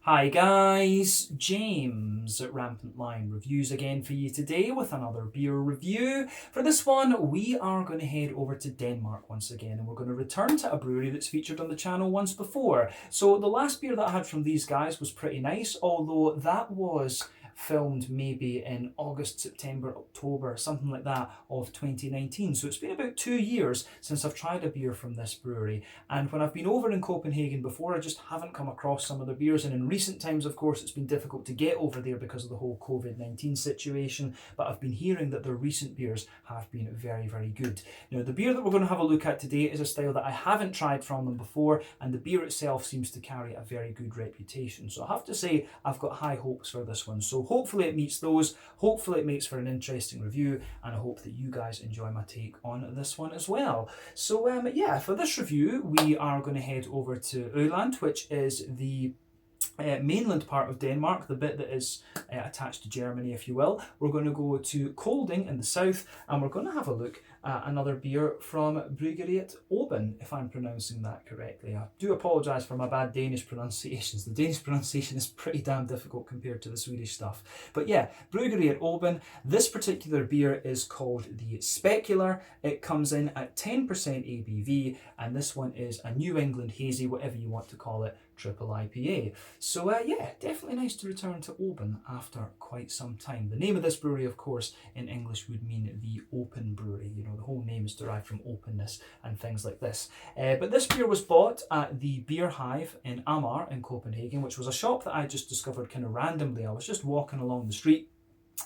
Hi guys, James at RampantLionReviews again for you today with another beer review. For this one, we are going to head over to Denmark once again, and we're going to return to a brewery that's featured on the channel once before. So the last beer that I had from these guys was pretty nice, although that was filmed maybe in August, September, October, something like that of 2019. So it's been about 2 years since I've tried a beer from this brewery. And when I've been over in Copenhagen before, I just haven't come across some of the beers. And in recent times, of course, it's been difficult to get over there because of the whole COVID-19 situation. But I've been hearing that their recent beers have been very, very good. Now, the beer that we're going to have a look at today is a style that I haven't tried from them before, and the beer itself seems to carry a very good reputation. So I have to say, I've got high hopes for this one. So hopefully it meets those, hopefully it makes for an interesting review, and I hope that you guys enjoy my take on this one as well. So yeah, for this review we are going to head over to Jylland, which is the mainland part of Denmark, the bit that is attached to Germany, if you will. We're going to go to Kolding in the south, and we're going to have a look at another beer from Bryggeriet Åben, if I'm pronouncing that correctly. I do apologise for my bad Danish pronunciations. The Danish pronunciation is pretty damn difficult compared to the Swedish stuff. But yeah, Bryggeriet Åben. This particular beer is called the Specular. It comes in at 10% ABV, and this one is a New England hazy, whatever you want to call it, triple IPA. So yeah, definitely nice to return to Åben after quite some time. The name of this brewery, of course, in English would mean the open brewery. You know, the whole name is derived from openness and things like this. But this beer was bought at the Beer Hive in Amager in Copenhagen, which was a shop that I just discovered kind of randomly. I was just walking along the street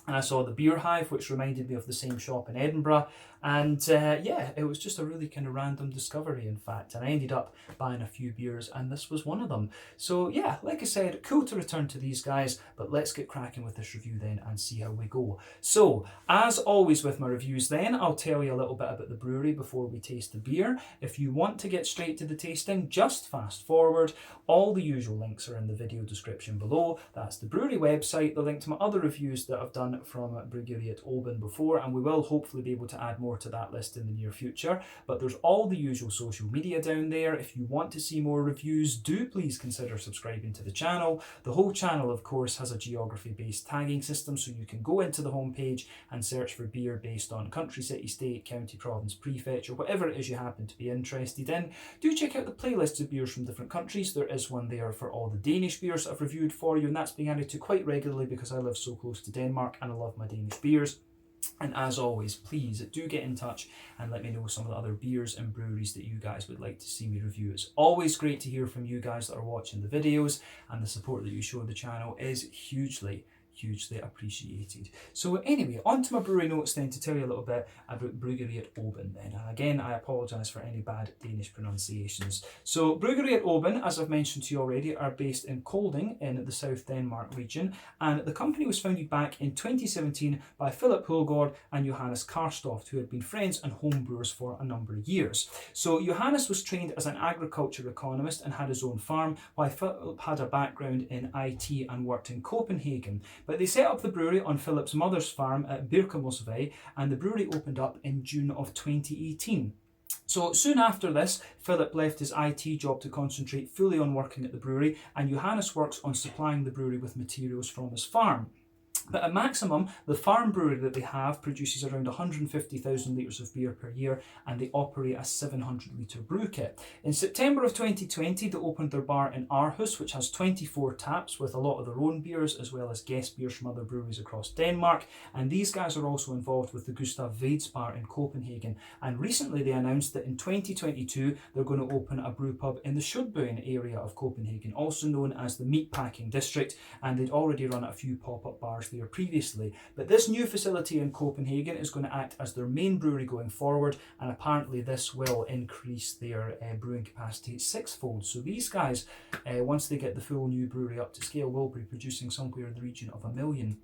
and I saw the Beer Hive, which reminded me of the same shop in Edinburgh. And yeah, it was just a really kind of random discovery, in fact. And I ended up buying a few beers, and this was one of them. So yeah, like I said, cool to return to these guys, but let's get cracking with this review then and see how we go. So, as always with my reviews then, I'll tell you a little bit about the brewery before we taste the beer. If you want to get straight to the tasting, just fast forward. All the usual links are in the video description below. That's the brewery website, the link to my other reviews that I've done from Bryggeriet Åben before, and we will hopefully be able to add more to that list in the near future. But there's all the usual social media down there. If you want to see more reviews, do please consider subscribing to the channel. The whole channel, of course, has a geography-based tagging system, so you can go into the homepage and search for beer based on country, city, state, county, province, prefetch, or whatever it is you happen to be interested in. Do check out the playlists of beers from different countries. There is one there for all the Danish beers I've reviewed for you, and that's being added to quite regularly because I live so close to Denmark and I love my Danish beers. And as always, please do get in touch and let me know some of the other beers and breweries that you guys would like to see me review. It's always great to hear from you guys that are watching the videos, and the support that you show the channel is hugely appreciated. So anyway, on to my brewery notes then to tell you a little bit about Bryggeriet Åben then. And again, I apologise for any bad Danish pronunciations. So Bryggeriet Åben, as I've mentioned to you already, are based in Kolding in the South Denmark region, and the company was founded back in 2017 by Philip Hulgaard and Johannes Karstoft, who had been friends and home brewers for a number of years. So Johannes was trained as an agriculture economist and had his own farm, while Philip had a background in IT and worked in Copenhagen. But they set up the brewery on Philip's mother's farm at Birkemosvej, and the brewery opened up in June of 2018. So soon after this, Philip left his IT job to concentrate fully on working at the brewery, and Johannes works on supplying the brewery with materials from his farm. But at maximum, the farm brewery that they have produces around 150,000 litres of beer per year, and they operate a 700 litre brew kit. In September of 2020, they opened their bar in Aarhus, which has 24 taps with a lot of their own beers as well as guest beers from other breweries across Denmark. And these guys are also involved with the Gustav Vade's bar in Copenhagen. And recently they announced that in 2022, they're going to open a brew pub in the Sjöbyen area of Copenhagen, also known as the Meatpacking District, and they'd already run a few pop-up bars there previously. But this new facility in Copenhagen is going to act as their main brewery going forward, and apparently this will increase their brewing capacity sixfold. So these guys, once they get the full new brewery up to scale, will be producing somewhere in the region of 1 million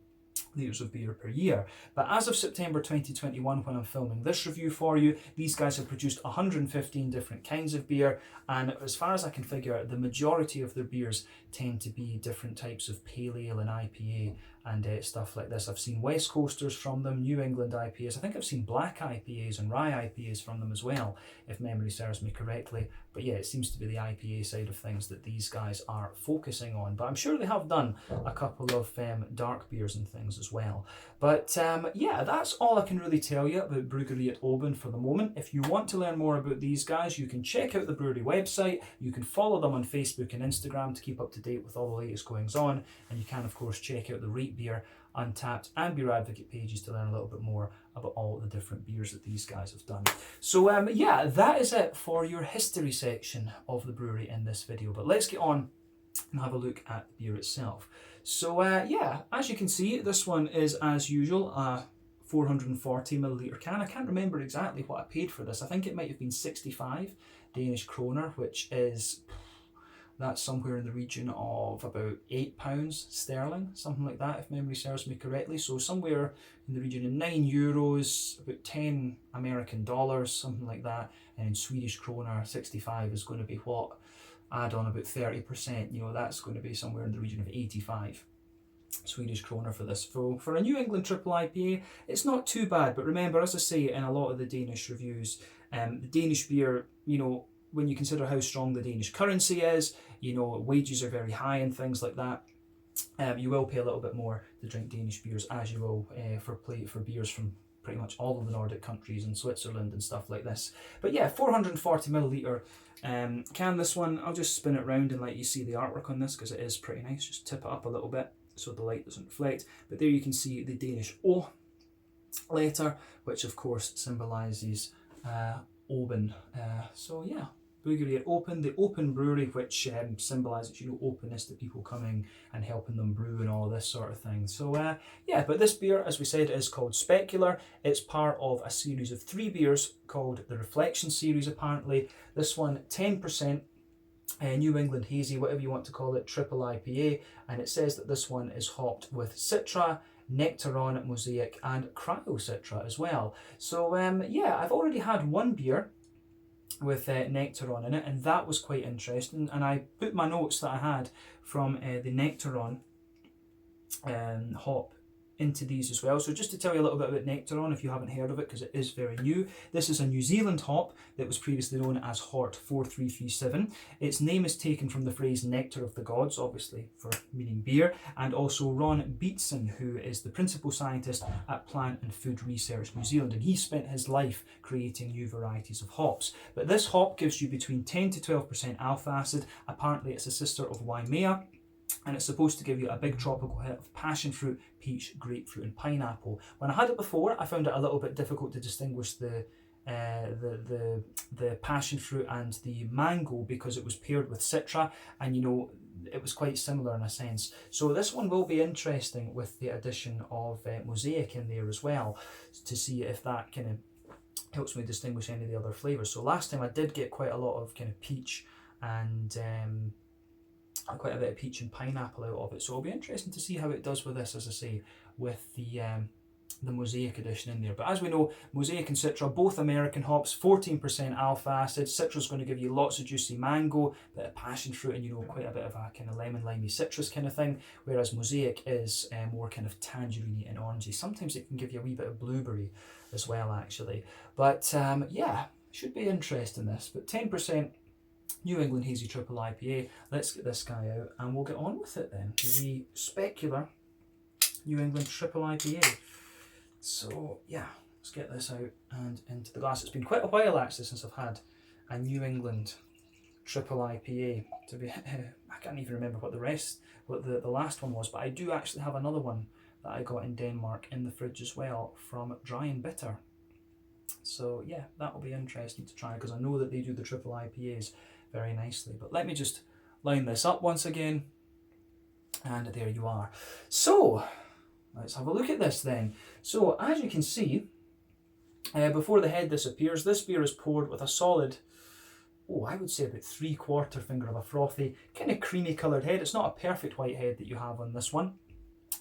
litres of beer per year. But as of September 2021, when I'm filming this review for you, these guys have produced 115 different kinds of beer, and as far as I can figure, the majority of their beers tend to be different types of pale ale and IPA and stuff like this. I've seen West Coasters from them, New England IPAs. I think I've seen black IPAs and rye IPAs from them as well, if memory serves me correctly. But yeah, it seems to be the IPA side of things that these guys are focusing on. But I'm sure they have done a couple of dark beers and things as well. But yeah, that's all I can really tell you about Bryggeriet Åben for the moment. If you want to learn more about these guys, you can check out the brewery website. You can follow them on Facebook and Instagram to keep up to date with all the latest goings on. And you can, of course, check out the Rate Beer, Untappd and Beer Advocate pages to learn a little bit more about all the different beers that these guys have done. So yeah, that is it for your history section of the brewery in this video. But let's get on and have a look at the beer itself. So yeah, as you can see, this one is, as usual, a 440 milliliter can. I can't remember exactly what I paid for this. I think it might have been 65 Danish kroner, which is... that's somewhere in the region of about £8 sterling, something like that, if memory serves me correctly. So somewhere in the region of €9, about 10 American dollars, something like that. And in Swedish krona, 65 is going to be what? Add on about 30%, you know, that's going to be somewhere in the region of 85 Swedish krona for this. For a New England triple IPA, it's not too bad. But remember, as I say in a lot of the Danish reviews, the Danish beer, you know, when you consider how strong the Danish currency is, you know, wages are very high and things like that. You will pay a little bit more to drink Danish beers, as you will for beers from pretty much all of the Nordic countries and Switzerland and stuff like this. But yeah, 440 milliliter can. This one, I'll just spin it round and let you see the artwork on this because it is pretty nice. Just tip it up a little bit so the light doesn't reflect. But there you can see the Danish O letter, which of course symbolises Åben. So yeah, Bryggeriet Åben, the open brewery, which symbolises, you know, openness to people coming and helping them brew and all this sort of thing. So yeah, but this beer, as we said, is called Specular. It's part of a series of 3 beers called the Reflection series, apparently. This one, 10%, New England Hazy, whatever you want to call it, triple IPA, and it says that this one is hopped with Citra, Nectaron, Mosaic and Cryo Citra as well. So yeah, I've already had one beer with Nectaron in it, and that was quite interesting, and I put my notes that I had from the Nectaron hop into these as well. So just to tell you a little bit about Nectaron, if you haven't heard of it, because it is very new. This is a New Zealand hop that was previously known as Hort 4337. Its name is taken from the phrase nectar of the gods, obviously for meaning beer, and also Ron Beatson, who is the principal scientist at Plant and Food Research New Zealand, and he spent his life creating new varieties of hops. But this hop gives you between 10 to 12% alpha acid. Apparently it's a sister of Waimea, and it's supposed to give you a big tropical hit of passion fruit, peach, grapefruit and pineapple. When I had it before, I found it a little bit difficult to distinguish the passion fruit and the mango because it was paired with Citra, and you know, it was quite similar in a sense. So this one will be interesting with the addition of Mosaic in there as well, to see if that kind of helps me distinguish any of the other flavours. So last time I did get quite a lot of kind of peach and quite a bit of peach and pineapple out of it, so it'll be interesting to see how it does with this, as I say, with the Mosaic addition in there. But as we know, Mosaic and Citra, both American hops, 14% alpha acid. Citra's going to give you lots of juicy mango, a bit of passion fruit, and you know, quite a bit of a kind of lemon, limey citrus kind of thing, whereas Mosaic is more kind of tangerine and orangey. Sometimes it can give you a wee bit of blueberry as well, actually. But yeah, should be interesting this. But 10% New England Hazy Triple IPA. Let's get this guy out and we'll get on with it then. The Specular New England Triple IPA. So yeah, let's get this out and into the glass. It's been quite a while actually since I've had a New England Triple IPA. To be, I can't even remember what the last one was, but I do actually have another one that I got in Denmark in the fridge as well from Dry and Bitter. So yeah, that will be interesting to try because I know that they do the triple IPAs very nicely. But let me just line this up once again, and there you are. So let's have a look at this then. So as you can see, before the head disappears, this beer is poured with a solid, I would say about 3/4 finger of a frothy, kind of creamy coloured head. It's not a perfect white head that you have on this one.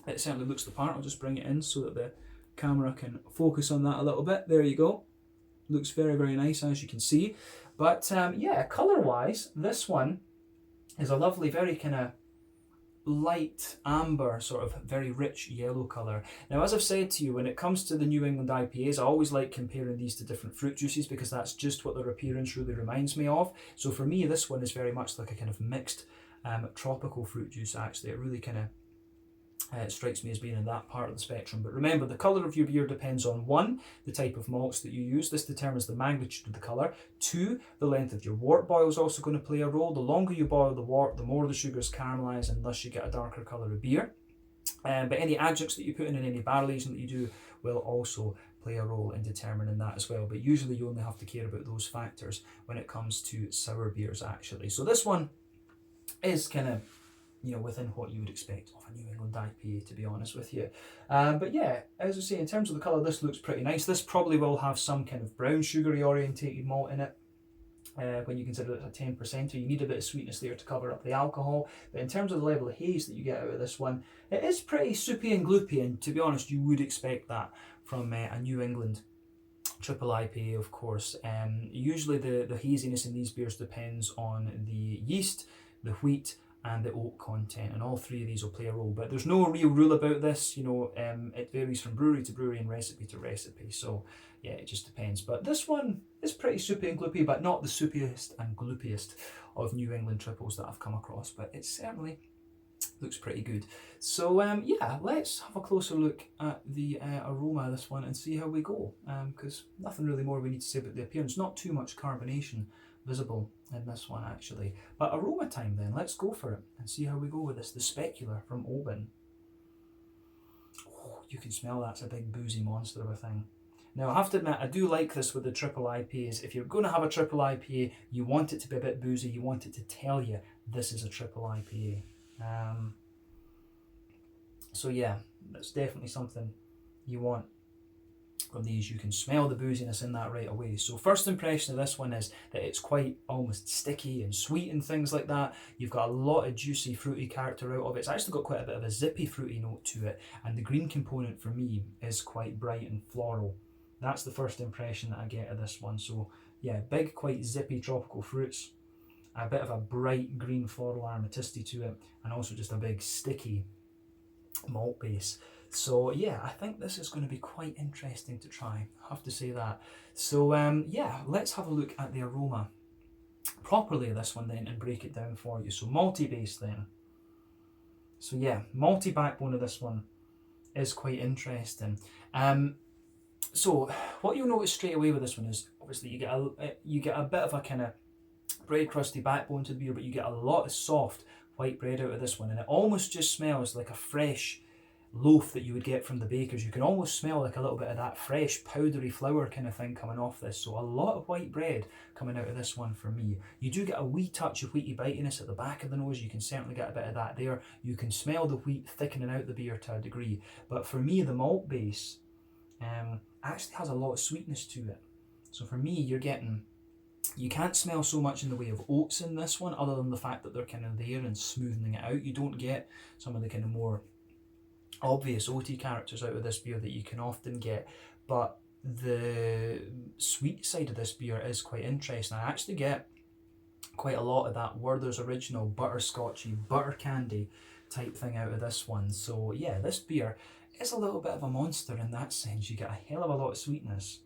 It certainly looks the part. I'll just bring it in so that the camera can focus on that a little bit. There you go. Looks very, very nice, as you can see. But yeah, colour wise, this one is a lovely, very kind of light amber, sort of very rich yellow colour. Now, as I've said to you, when it comes to the New England IPAs, I always like comparing these to different fruit juices because that's just what their appearance really reminds me of. So for me, this one is very much like a kind of mixed tropical fruit juice, actually. It really kind of it strikes me as being in that part of the spectrum. But remember, the colour of your beer depends on 1, the type of malts that you use. This determines the magnitude of the colour. 2, the length of your wort boil is also going to play a role. The longer you boil the wort, the more the sugars caramelise, and thus you get a darker colour of beer. But any adjuncts that you put in and any barrel aging that you do will also play a role in determining that as well. But usually you only have to care about those factors when it comes to sour beers, actually. So this one is kind of, within what you would expect of a New England IPA, to be honest with you. But yeah, as I say, in terms of the colour, this looks pretty nice. This probably will have some kind of brown sugary orientated malt in it. When you consider it a 10%, you need a bit of sweetness there to cover up the alcohol. But in terms of the level of haze that you get out of this one, it is pretty soupy and gloopy, and to be honest, you would expect that from a New England triple IPA, of course. Usually the haziness in these beers depends on the yeast, the wheat, and the oak content, and all 3 of these will play a role. But there's no real rule about this, it varies from brewery to brewery and recipe to recipe, so yeah, it just depends. But this one is pretty soupy and gloopy, but not the soupiest and gloopiest of New England triples that I've come across, but it certainly looks pretty good. So yeah, let's have a closer look at the aroma of this one and see how we go, because nothing really more we need to say about the appearance. Not too much carbonation visible in this one, actually. But aroma time then, let's go for it and see how we go with this. The Specular from Åben. Oh, you can smell that's a big boozy monster of a thing. Now, I have to admit, I do like this with the triple IPAs. If you're going to have a triple IPA, you want it to be a bit boozy, you want it to tell you this is a triple IPA. So yeah, that's definitely something you want from these. You can smell the booziness in that right away. So first impression of this one is that it's quite almost sticky and sweet and things like that. You've got a lot of juicy fruity character out of it. It's actually got quite a bit of a zippy fruity note to it, and the green component for me is quite bright and floral. That's the first impression that I get of this one. So yeah, big, quite zippy tropical fruits, a bit of a bright green floral aromaticity to it, and also just a big sticky malt base. So yeah, I think this is going to be quite interesting to try, I have to say that. So yeah, let's have a look at the aroma properly of this one then and break it down for you. So malty base then. So yeah, malty backbone of this one is quite interesting. So what you'll notice straight away with this one is obviously you get a bit of a kind of bread crusty backbone to the beer, but you get a lot of soft white bread out of this one, and it almost just smells like a fresh loaf that you would get from the bakers. You can almost smell like a little bit of that fresh powdery flour kind of thing coming off this. So a lot of white bread coming out of this one for me. You do get a wee touch of wheaty bitiness at the back of the nose. You can certainly get a bit of that there. You can smell the wheat thickening out the beer to a degree, but for me the malt base actually has a lot of sweetness to it. So for me, you can't smell so much in the way of oats in this one, other than the fact that they're kind of there and smoothing it out. You don't get some of the kind of more obvious oaty characters out of this beer that you can often get, but the sweet side of this beer is quite interesting. I actually get quite a lot of that Werther's Original butterscotchy butter candy type thing out of this one. So yeah, this beer is a little bit of a monster in that sense. You get a hell of a lot of sweetness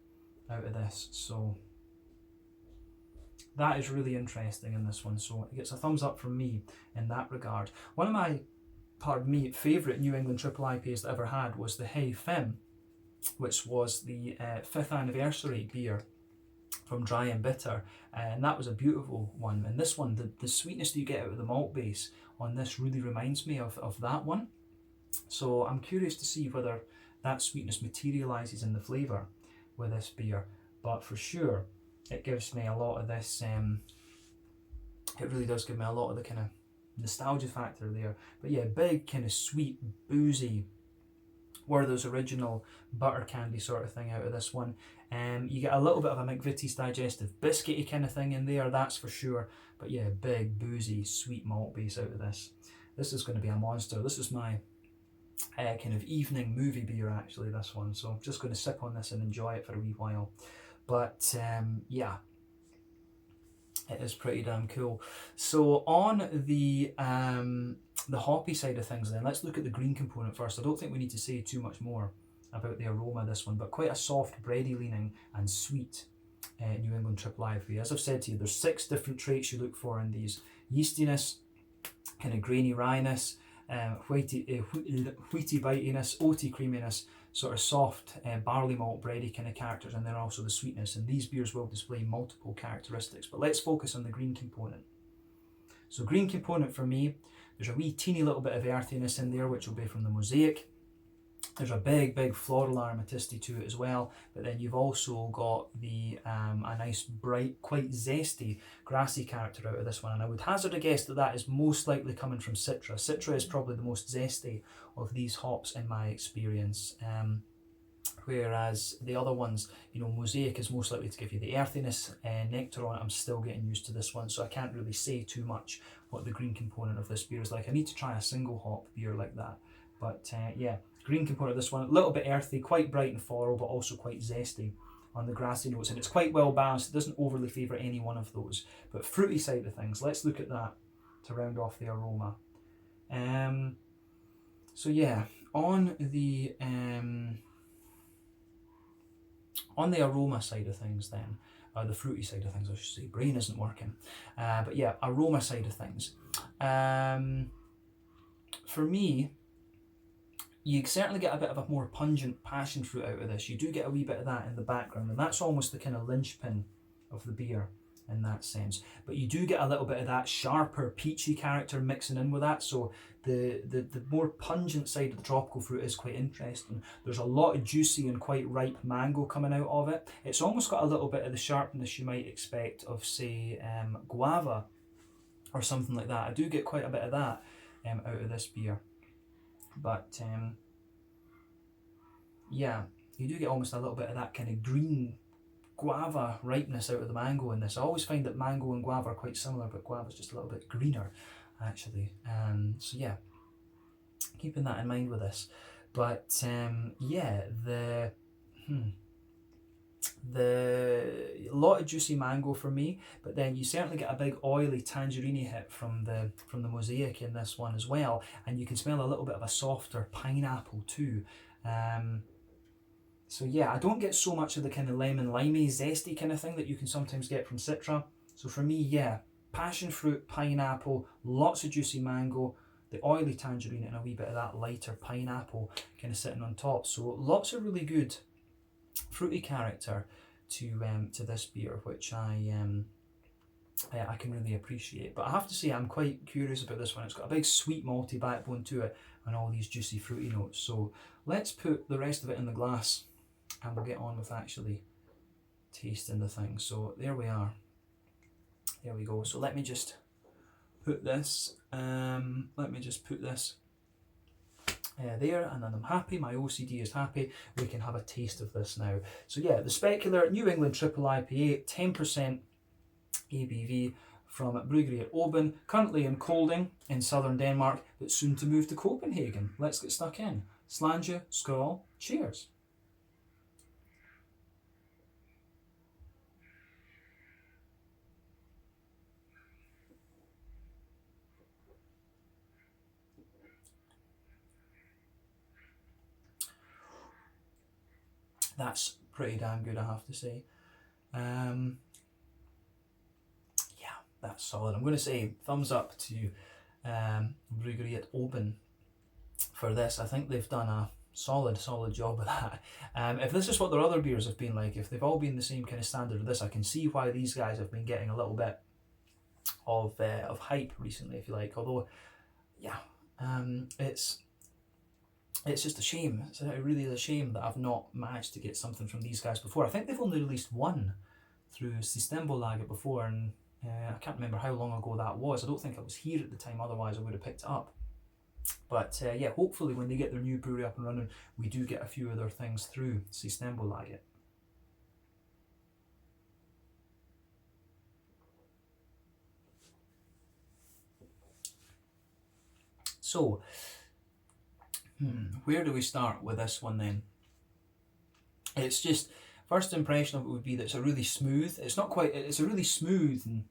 out of this, so that is really interesting in this one. So it gets a thumbs up from me in that regard. One of my favourite New England triple IPAs that I ever had was the Hey Fim, which was the 5th anniversary beer from Dry and Bitter, and that was a beautiful one. And this one, the sweetness that you get out of the malt base on this really reminds me of that one. So I'm curious to see whether that sweetness materialises in the flavour with this beer, but for sure it gives me a lot of this, it really does give me a lot of the kind of nostalgia factor there. But yeah, big kind of sweet, boozy, Werther's Original butter candy sort of thing out of this one. You get a little bit of a McVitie's digestive biscuity kind of thing in there, that's for sure. But yeah, big, boozy, sweet malt base out of this. This is going to be a monster. This is my kind of evening movie beer, actually, this one. So I'm just going to sip on this and enjoy it for a wee while. But yeah, It is pretty damn cool. So on the hoppy side of things then, let's look at the green component first. I don't think we need to say too much more about the aroma of this one, but quite a soft, bready leaning and sweet New England Triple IPA. As I've said to you, there's 6 different traits you look for in these. Yeastiness, kind of grainy wryness, wheaty bitiness, oaty creaminess, sort of soft barley malt bready kind of characters, and then also the sweetness. And these beers will display multiple characteristics, but let's focus on the green component. So green component for me, there's a wee teeny little bit of earthiness in there, which will be from the mosaic. There's a big floral aromaticity to it as well, but then you've also got the a nice bright, quite zesty, grassy character out of this one, and I would hazard a guess that that is most likely coming from Citra. Citra is probably the most zesty of these hops in my experience, whereas the other ones, you know, Mosaic is most likely to give you the earthiness, nectar on it. I'm still getting used to this one, so I can't really say too much what the green component of this beer is like. I need to try a single hop beer like that, but yeah. Green component of this one, a little bit earthy, quite bright and floral, but also quite zesty on the grassy notes, and it's quite well balanced. It doesn't overly favour any one of those. But fruity side of things, let's look at that to round off the aroma. So yeah, on the aroma side of things then, the fruity side of things I should say, brain isn't working. But yeah, aroma side of things. For me, you certainly get a bit of a more pungent passion fruit out of this. You do get a wee bit of that in the background, and that's almost the kind of linchpin of the beer in that sense. But you do get a little bit of that sharper, peachy character mixing in with that, so the more pungent side of the tropical fruit is quite interesting. There's a lot of juicy and quite ripe mango coming out of it. It's almost got a little bit of the sharpness you might expect of, say, guava or something like that. I do get quite a bit of that out of this beer. But yeah, you do get almost a little bit of that kind of green guava ripeness out of the mango in this. I always find that mango and guava are quite similar, but guava is just a little bit greener actually. So yeah, keeping that in mind with this. But yeah, the lot of juicy mango for me, but then you certainly get a big oily tangerine hit from the mosaic in this one as well, and you can smell a little bit of a softer pineapple too. So yeah, I don't get so much of the kind of lemon limey zesty kind of thing that you can sometimes get from Citra. So for me, yeah, passion fruit, pineapple, lots of juicy mango, the oily tangerine, and a wee bit of that lighter pineapple kind of sitting on top. So lots of really good fruity character to this beer, which I can really appreciate. But I have to say, I'm quite curious about this one. It's got a big sweet malty backbone to it and all these juicy fruity notes. So let's put the rest of it in the glass and we'll get on with actually tasting the thing. So there we are. There we go. So let me just put this there, and then I'm happy, my OCD is happy, we can have a taste of this now. So yeah, the Specular New England Triple IPA, 10% ABV from Bryggeriet Åben, currently in Kolding in southern Denmark, but soon to move to Copenhagen. Let's get stuck in. Slàinte, skål, cheers. That's pretty damn good, I have to say. Yeah, that's solid. I'm going to say thumbs up to Bryggeriet Åben for this. I think they've done a solid job with that. If this is what their other beers have been like, if they've all been the same kind of standard of this, I can see why these guys have been getting a little bit of hype recently, if you like. Although, yeah, it's just a shame. It really is a shame that I've not managed to get something from these guys before. I think they've only released one through Systembolaget before, and I can't remember how long ago that was. I don't think I was here at the time, otherwise I would have picked it up. But yeah, hopefully when they get their new brewery up and running, we do get a few of their things through Systembolaget. So, where do we start with this one then? It's just, first impression of it would be that it's a really smooth, it's a really smooth and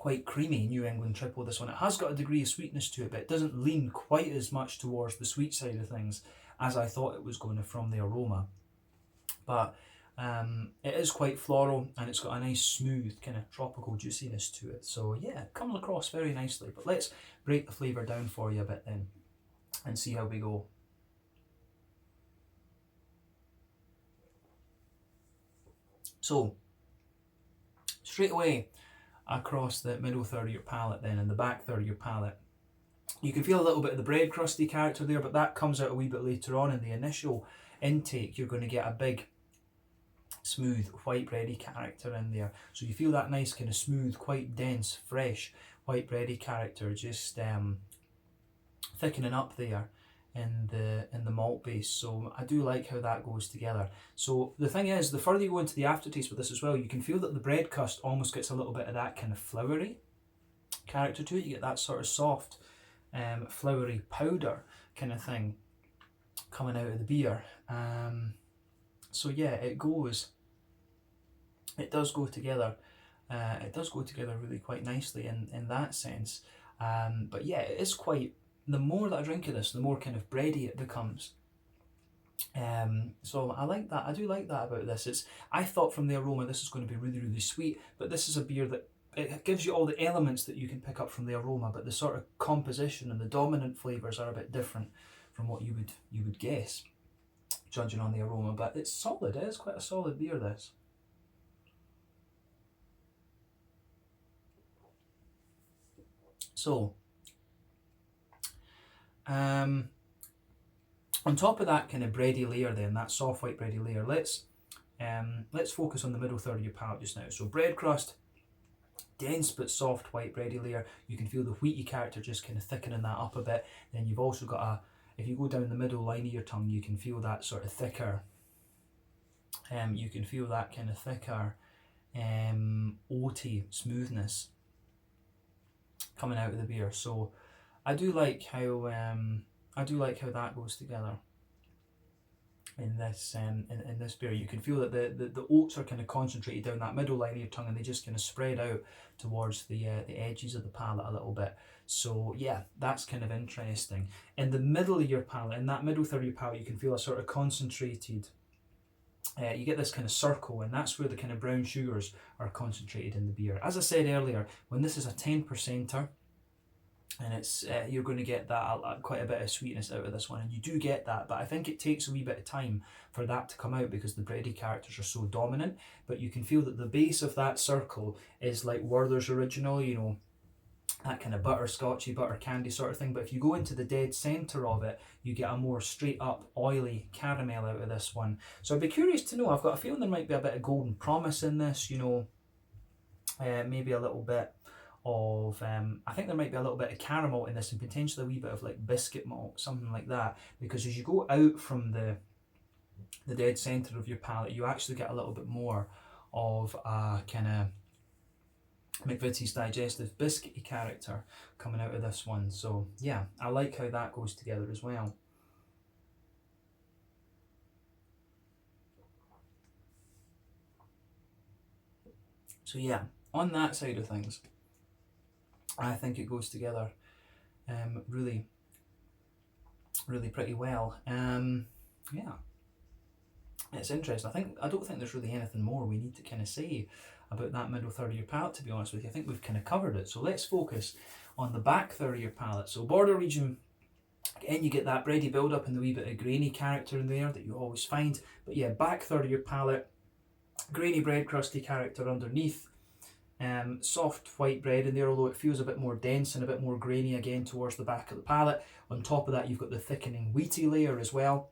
quite creamy New England triple, this one. It has got a degree of sweetness to it, but it doesn't lean quite as much towards the sweet side of things as I thought it was going to from the aroma. But it is quite floral, and it's got a nice smooth kind of tropical juiciness to it. So yeah, it comes across very nicely. But let's break the flavour down for you a bit then and see how we go. So straight away across the middle third of your palate then and the back third of your palate, you can feel a little bit of the bread crusty character there, but that comes out a wee bit later on. In the initial intake, you're going to get a big smooth white bready character in there. So you feel that nice kind of smooth, quite dense, fresh white bready character just thickening up there in the malt base. So I do like how that goes together. So the thing is, the further you go into the aftertaste with this as well, you can feel that the bread crust almost gets a little bit of that kind of floury character to it. You get that sort of soft floury powder kind of thing coming out of the beer. So yeah, it does go together. It does go together really quite nicely in that sense. But yeah, it is quite, the more that I drink of this, the more kind of bready it becomes. So I like that. I do like that about this. I thought from the aroma this is going to be really, really sweet, but this is a beer that it gives you all the elements that you can pick up from the aroma, but the sort of composition and the dominant flavours are a bit different from what you would guess, judging on the aroma. But it's solid. It is quite a solid beer, this. So on top of that kind of bready layer then, that soft white bready layer, let's focus on the middle third of your palate just now. So bread crust, dense but soft white bready layer. You can feel the wheaty character just kind of thickening that up a bit. Then you've also got if you go down the middle line of your tongue, you can feel that sort of thicker, you can feel that kind of thicker oaty smoothness coming out of the beer. So I do like how that goes together in this in this beer. You can feel that the oats are kind of concentrated down that middle line of your tongue, and they just kind of spread out towards the edges of the palate a little bit. So yeah, that's kind of interesting. In the middle of your palate, in that middle third of your palate, you can feel a sort of concentrated. You get this kind of circle, and that's where the kind of brown sugars are concentrated in the beer. As I said earlier, when this is a 10%er, and it's you're going to get that quite a bit of sweetness out of this one, and you do get that, but I think it takes a wee bit of time for that to come out because the bready characters are so dominant. But you can feel that the base of that circle is like Werther's Original, you know, that kind of butterscotchy, butter candy sort of thing. But if you go into the dead centre of it, you get a more straight up oily caramel out of this one. So I'd be curious to know, I've got a feeling there might be a bit of golden promise in this, you know, maybe a little bit of I think there might be a little bit of caramel in this, and potentially a wee bit of like biscuit malt, something like that, because as you go out from the dead centre of your palate, you actually get a little bit more of a kind of McVitie's Digestive biscuity character coming out of this one. So yeah, I like how that goes together as well. So yeah, on that side of things, I think it goes together really, really pretty well. Yeah, it's interesting. I don't think there's really anything more we need to kind of say about that middle third of your palate, to be honest with you. I think we've kind of covered it. So let's focus on the back third of your palate. So border region, again, you get that bready build up and the wee bit of grainy character in there that you always find. But yeah, back third of your palate, grainy bread crusty character underneath. Soft white bread in there, although it feels a bit more dense and a bit more grainy again towards the back of the palate. On top of that, you've got the thickening wheaty layer as well,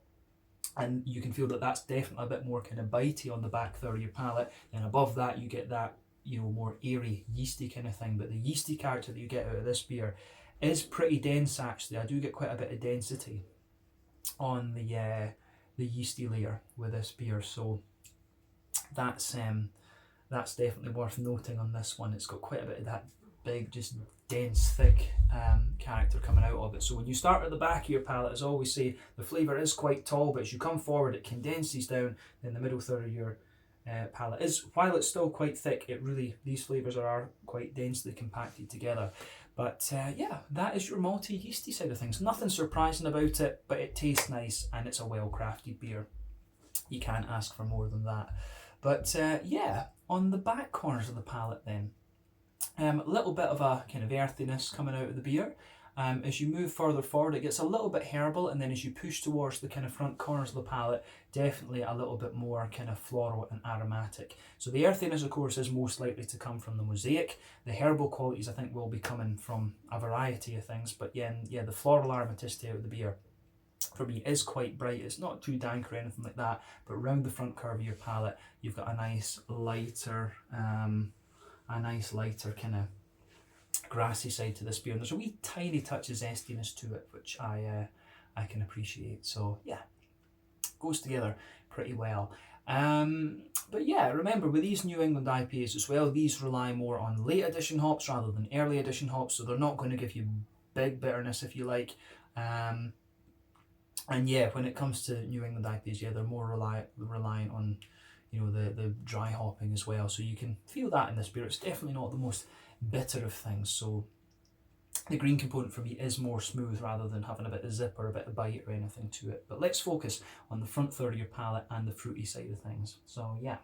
and you can feel that that's definitely a bit more kind of bitey on the back third of your palate. And above that, you get that, you know, more airy, yeasty kind of thing. But the yeasty character that you get out of this beer is pretty dense actually. I do get quite a bit of density on the yeasty layer with this beer, so that's definitely worth noting on this one. It's got quite a bit of that big, just dense, thick character coming out of it. So when you start at the back of your palate, as I always say, the flavour is quite tall, but as you come forward, it condenses down in the middle third of your palate is, while it's still quite thick, these flavours are quite densely compacted together. But yeah, that is your malty yeasty side of things. Nothing surprising about it, but it tastes nice and it's a well crafted beer. You can't ask for more than that. But yeah, on the back corners of the palate then, a little bit of a kind of earthiness coming out of the beer. As you move further forward, it gets a little bit herbal, and then as you push towards the kind of front corners of the palate, definitely a little bit more kind of floral and aromatic. So the earthiness, of course, is most likely to come from the mosaic. The herbal qualities, I think, will be coming from a variety of things, but yeah, the floral aromaticity out of the beer, for me, is quite bright. It's not too dank or anything like that, but around the front curve of your palate, you've got a nice lighter kind of grassy side to this beer, and there's a wee tiny touch of zestiness to it, which I can appreciate. So yeah, goes together pretty well. But yeah, remember with these New England IPAs as well, these rely more on late addition hops rather than early addition hops, so they're not going to give you big bitterness, if you like. And yeah, when it comes to New England IPAs, yeah, they're more reliant on, you know, the dry hopping as well. So you can feel that in this beer. It's definitely not the most bitter of things. So the green component for me is more smooth rather than having a bit of zip or a bit of bite or anything to it. But let's focus on the front third of your palate and the fruity side of things. So yeah.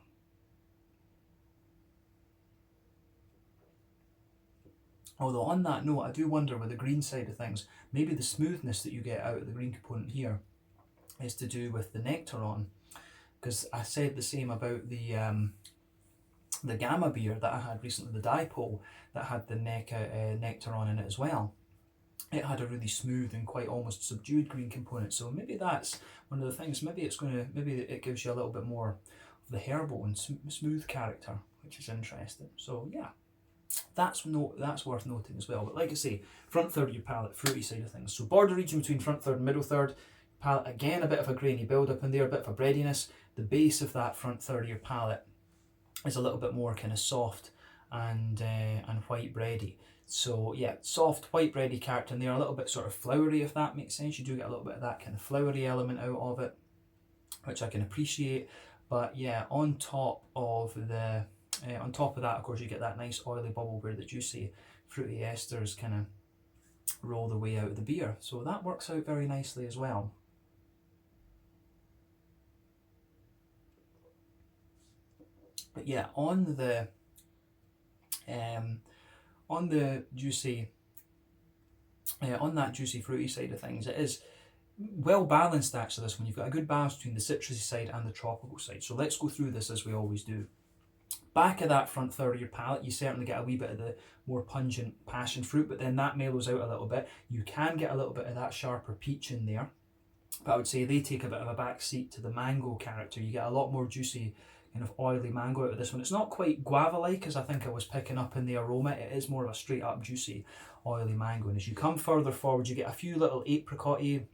Although on that note, I do wonder with the green side of things, maybe the smoothness that you get out of the green component here is to do with the nectaron. Because I said the same about the Gamma beer that I had recently, the Dipole, that had the nectaron in it as well. It had a really smooth and quite almost subdued green component. So maybe that's one of the things. Maybe it gives you a little bit more of the herbal and smooth character, which is interesting. So yeah. That's worth noting as well. But like I say, front third of your palate, fruity side of things. So border region between front third and middle third. Palate, again, a bit of a grainy build up in there, a bit of a breadiness. The base of that front third of your palate is a little bit more kind of soft and white bready. So yeah, soft white bready character in there, a little bit sort of flowery, if that makes sense. You do get a little bit of that kind of flowery element out of it, which I can appreciate. But yeah, on top of that, of course, you get that nice oily bubble where the juicy fruity esters kind of roll their way out of the beer. So that works out very nicely as well. But yeah, on that juicy fruity side of things, it is well balanced actually, this one. You've got a good balance between the citrusy side and the tropical side. So let's go through this as we always do. Back of that front third of your palate, you certainly get a wee bit of the more pungent passion fruit, but then that mellows out a little bit. You can get a little bit of that sharper peach in there, but I would say they take a bit of a back seat to the mango character. You get a lot more juicy kind of oily mango out of this one. It's not quite guava-like as I think I was picking up in the aroma. It is more of a straight up juicy oily mango. And as you come further forward, you get a few little apricot-y,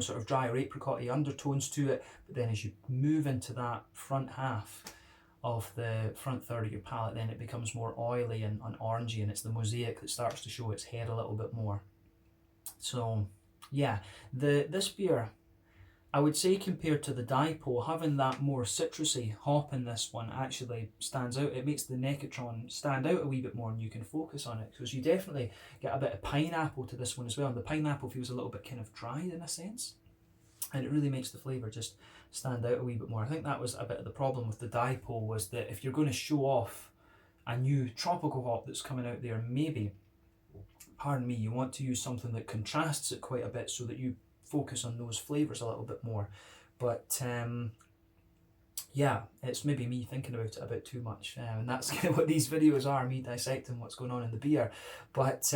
sort of dry or apricot-y undertones to it. But then as you move into that front half of the front third of your palate, then it becomes more oily and orangey, and it's the mosaic that starts to show its head a little bit more. So yeah, this beer, I would say compared to the Dipole, having that more citrusy hop in this one actually stands out. It makes the nectaron stand out a wee bit more and you can focus on it, because you definitely get a bit of pineapple to this one as well, and the pineapple feels a little bit kind of dried in a sense, and it really makes the flavour just stand out a wee bit more. I think that was a bit of the problem with the Dipole, was that if you're going to show off a new tropical hop that's coming out there, maybe, pardon me, you want to use something that contrasts it quite a bit so that you focus on those flavours a little bit more. But yeah, it's maybe me thinking about it a bit too much, and that's kind of what these videos are, me dissecting what's going on in the beer. But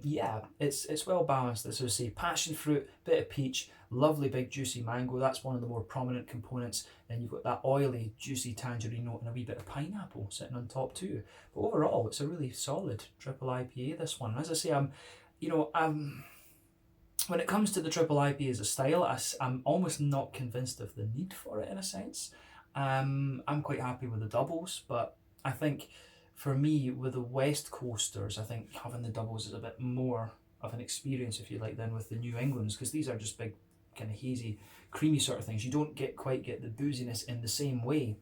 yeah, it's well balanced. As I say, passion fruit, bit of peach, lovely big juicy mango, that's one of the more prominent components. Then you've got that oily juicy tangerine note and a wee bit of pineapple sitting on top too. But overall, it's a really solid triple IPA, this one. As I say, when it comes to the triple IPA as a style, I'm almost not convinced of the need for it in a sense. I'm quite happy with the doubles, but I think for me, with the West Coasters, I think having the doubles is a bit more of an experience, if you like, than with the New Englands, because these are just big, kind of hazy, creamy sort of things. You don't quite get the booziness in the same way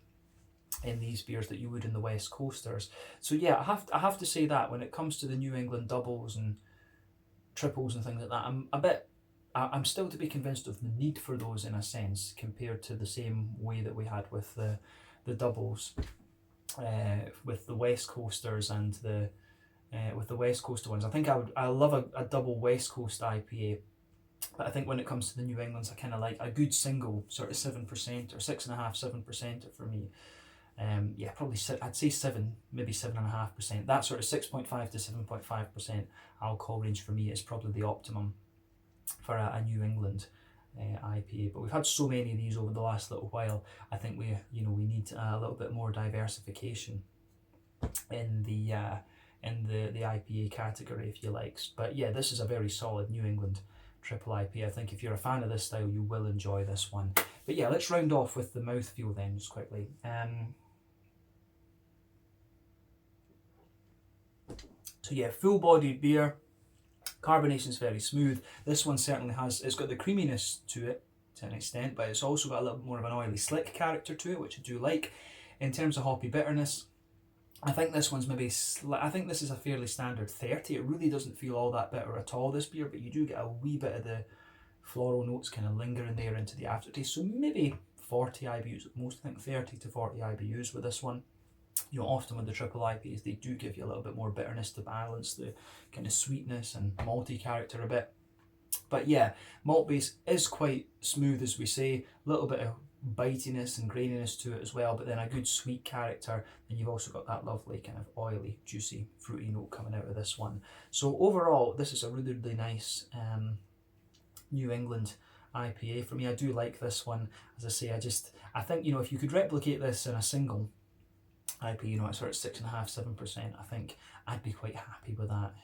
in these beers that you would in the West Coasters. So yeah, I have to say that when it comes to the New England doubles and triples and things like that, I'm still to be convinced of the need for those in a sense, compared to the same way that we had with the doubles, with the West Coasters and the with the West Coaster ones. I think I love a double West Coast IPA, but I think when it comes to the New Englands, I kind of like a good single sort of 7% or 6.5%, 7% for me. Yeah, probably I'd say 7, maybe 7.5%. That sort of 6.5 to 7.5% alcohol range for me is probably the optimum for a New England IPA. But we've had so many of these over the last little while. I think we need a little bit more diversification in the IPA category, if you like. But yeah, this is a very solid New England triple IPA. I think if you're a fan of this style, you will enjoy this one. But yeah, let's round off with the mouthfeel then, just quickly. So yeah, full-bodied beer. Carbonation is very smooth. This one certainly it's got the creaminess to it to an extent, but it's also got a little more of an oily, slick character to it, which I do like. In terms of hoppy bitterness, I think this one's I think this is a fairly standard 30. It really doesn't feel all that bitter at all, this beer, but you do get a wee bit of the floral notes kind of lingering there into the aftertaste. So maybe 40 IBUs at most. I think 30 to 40 IBUs with this one. You know, often with the triple IPAs, they do give you a little bit more bitterness to balance the kind of sweetness and malty character a bit. But yeah, malt base is quite smooth, as we say. A little bit of bitiness and graininess to it as well, but then a good sweet character. And you've also got that lovely kind of oily, juicy, fruity note coming out of this one. So overall, this is a really, really nice New England IPA for me. I do like this one. As I say, I think, you know, if you could replicate this in a single IPA, you know, it's sort of 6.5, 7%, I think I'd be quite happy with that.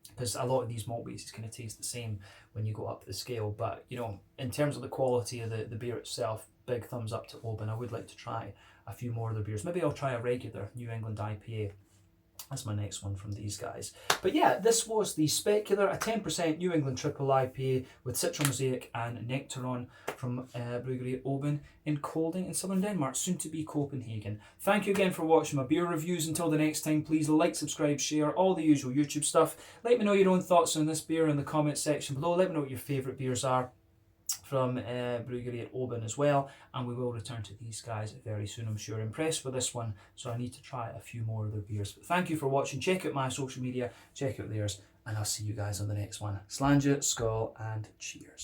Because a lot of these malt bases kind of taste the same when you go up the scale. But, you know, in terms of the quality of the beer itself, big thumbs up to Åben. I would like to try a few more of their beers. Maybe I'll try a regular New England IPA. That's my next one from these guys. But yeah, this was the Specular, a 10% New England triple IPA with Citron Mosaic and Nectaron from Bryggeriet Åben in Kolding in southern Denmark, soon to be Copenhagen. Thank you again for watching my beer reviews. Until the next time, please like, subscribe, share, all the usual YouTube stuff. Let me know your own thoughts on this beer in the comment section below. Let me know what your favourite beers are from Bryggeriet Åben as well, and we will return to these guys very soon, I'm sure. Impressed with this one, so I need to try a few more of their beers. But thank you for watching. Check out my social media, check out theirs, and I'll see you guys on the next one. Slàinte, skål, and cheers.